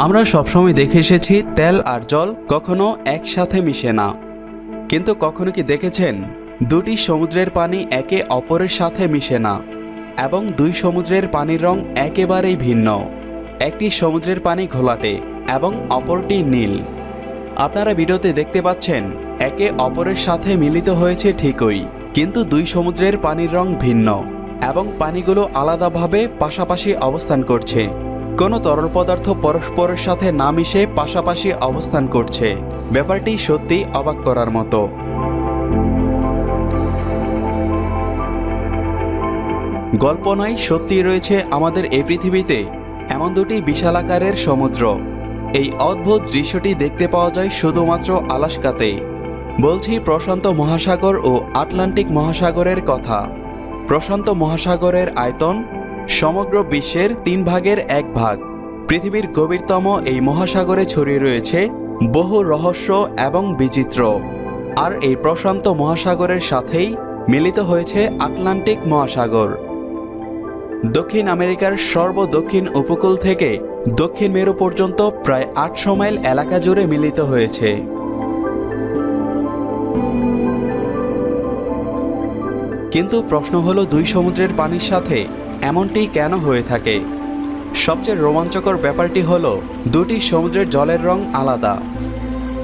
আমরা সবসময় দেখে এসেছি তেল আর জল কখনো একসাথে মিশে না, কিন্তু কখনো কি দেখেছেন দুটি সমুদ্রের পানি একে অপরের সাথে মিশে না এবং দুই সমুদ্রের পানির রং একেবারেই ভিন্ন। একটি সমুদ্রের পানি ঘোলাটে এবং অপরটি নীল। আপনারা ভিডিওতে দেখতে পাচ্ছেন একে অপরের সাথে মিলিত হয়েছে ঠিকই, কিন্তু দুই সমুদ্রের পানির রং ভিন্ন এবং পানিগুলো আলাদাভাবে পাশাপাশি অবস্থান করছে। কোনো তরল পদার্থ পরস্পরের সাথে না মিশে পাশাপাশি অবস্থান করছে। ব্যাপারটি সত্যি অবাক করার মতো। গল্প নয়, সত্যি রয়েছে আমাদের এই পৃথিবীতে এমন দুটি বিশাল আকারের সমুদ্র। এই অদ্ভুত দৃশ্যটি দেখতে পাওয়া যায় শুধুমাত্র আলাস্কাতে। বলছি প্রশান্ত মহাসাগর ও আটলান্টিক মহাসাগরের কথা। প্রশান্ত মহাসাগরের আয়তন সমগ্র বিশ্বের 3 ভাগের 1 ভাগ। পৃথিবীর গভীরতম এই মহাসাগরে ছড়িয়ে রয়েছে বহু রহস্য এবং বিচিত্র। আর এই প্রশান্ত মহাসাগরের সাথেই মিলিত হয়েছে আটলান্টিক মহাসাগর। দক্ষিণ আমেরিকার সর্বদক্ষিণ উপকূল থেকে দক্ষিণ মেরু পর্যন্ত প্রায় 800 মাইল এলাকা জুড়ে মিলিত হয়েছে। কিন্তু প্রশ্ন হলো, দুই সমুদ্রের পানির সাথে এমনটি কেন হয়ে থাকে? সবচেয়ে রোমাঞ্চকর ব্যাপারটি হলো দুটি সমুদ্রের জলের রং আলাদা।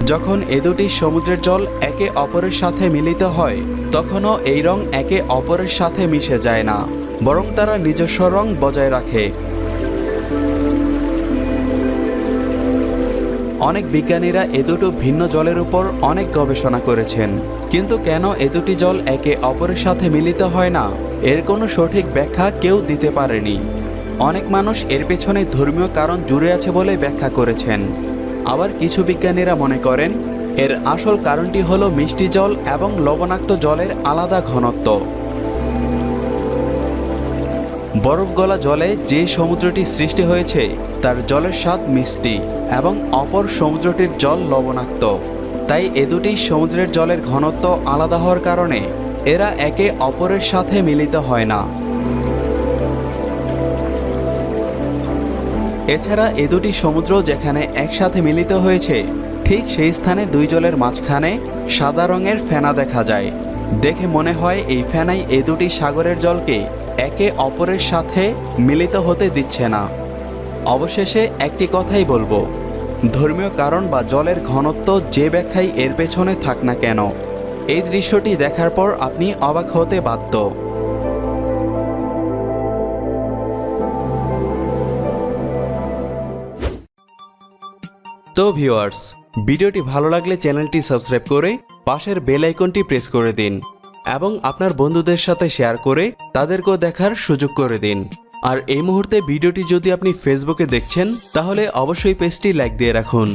যখন এ দুটি সমুদ্রের জল একে অপরের সাথে মিলিত হয় তখনও এই রং একে অপরের সাথে মিশে যায় না, বরং তারা নিজস্ব রং বজায় রাখে। অনেক বিজ্ঞানীরা এ দুটো ভিন্ন জলের উপর অনেক গবেষণা করেছেন, কিন্তু কেন এ দুটি জল একে অপরের সাথে মিলিত হয় না এর কোনো সঠিক ব্যাখ্যা কেউ দিতে পারেনি। অনেক মানুষ এর পেছনে ধর্মীয় কারণ জুড়ে আছে বলে ব্যাখ্যা করেছেন। আবার কিছু বিজ্ঞানীরা মনে করেন এর আসল কারণটি হলো মিষ্টি জল এবং লবণাক্ত জলের আলাদা ঘনত্ব। বরফ গলা জলে যে সমুদ্রটি সৃষ্টি হয়েছে তার জলের স্বাদ মিষ্টি এবং অপর সমুদ্রটির জল লবণাক্ত। তাই এ দুটি সমুদ্রের জলের ঘনত্ব আলাদা হওয়ার কারণে এরা একে অপরের সাথে মিলিত হয় না। এছাড়া এ দুটি সমুদ্র যেখানে একসাথে মিলিত হয়েছে ঠিক সেই স্থানে দুই জলের মাঝখানে সাদা রঙের ফেনা দেখা যায়। দেখে মনে হয় এই ফেনাই এ দুটি সাগরের জলকে একে অপরের সাথে মিলিত হতে দিচ্ছে না। অবশেষে একটি কথাই বলবো, ধর্মীয় কারণ বা জলের ঘনত্ব যে ব্যাখ্যাই এর পেছনে থাক না কেন, এই দৃশ্যটি দেখার পর আপনি অবাক হতে বাধ্য। তো ভিউয়ার্স, ভিডিওটি ভালো লাগলে চ্যানেলটি সাবস্ক্রাইব করে পাশের বেল আইকনটি প্রেস করে দিন এবং আপনার বন্ধুদের সাথে শেয়ার করে তাদেরকেও দেখার সুযোগ করে দিন। আর এই মুহূর্তে ভিডিওটি যদি আপনি ফেসবুকে দেখছেন তাহলে অবশ্যই পেজটি লাইক দিয়ে রাখুন।